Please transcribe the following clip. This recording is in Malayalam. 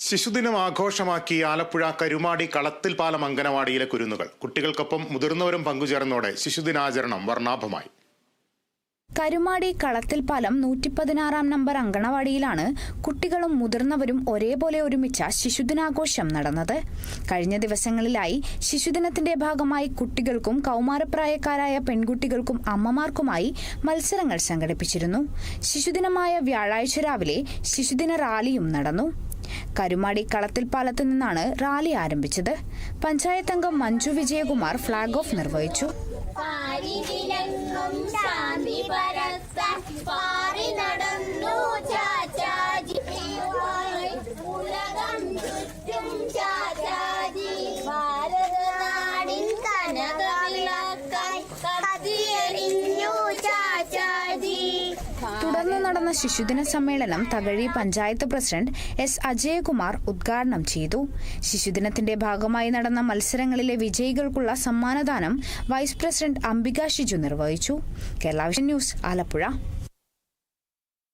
ശിശുദിനം ആഘോഷമാക്കി ആലപ്പുഴ കരുമാടി കളത്തിൽപാലം അങ്കനവാടിയിലെ കുരുന്നുകൾ. കുട്ടികൾക്കൊപ്പം മുതിർന്നവരും പങ്കുചേർന്നോടെ ശിശുദിനാചരണം വർണ്ണാഭമായി. കരുമാടി കളത്തിൽപാലം 116 നമ്പർ അങ്കണവാടിയിലാണ് കുട്ടികളും മുതിർന്നവരും ഒരേപോലെ ഒരുമിച്ച ശിശുദിനാഘോഷം നടന്നത്. കഴിഞ്ഞ ദിവസങ്ങളിലായി ശിശുദിനത്തിന്റെ ഭാഗമായി കുട്ടികൾക്കും കൗമാരപ്രായക്കാരായ പെൺകുട്ടികൾക്കും അമ്മമാർക്കുമായി മത്സരങ്ങൾ സംഘടിപ്പിച്ചിരുന്നു. ശിശുദിനമായ വ്യാഴാഴ്ച രാവിലെ ശിശുദിന റാലിയും നടന്നു. കരുമാടി കളത്തിൽപാലത്ത് നിന്നാണ് റാലി ആരംഭിച്ചത്. പഞ്ചായത്ത് അംഗം മഞ്ജു വിജയകുമാർ ഫ്ളാഗ് ഓഫ് നിർവഹിച്ചു. തുടർന്ന് നടന്ന ശിശുദിന സമ്മേളനം തകഴി പഞ്ചായത്ത് പ്രസിഡന്റ് എസ് അജയകുമാർ ഉദ്ഘാടനം ചെയ്തു. ശിശുദിനത്തിന്റെ ഭാഗമായി നടന്ന മത്സരങ്ങളിലെ വിജയികൾക്കുള്ള സമ്മാനദാനം വൈസ് പ്രസിഡന്റ് അംബിക ഷിജു നിർവഹിച്ചു. Kerala vision news, Alappuzha.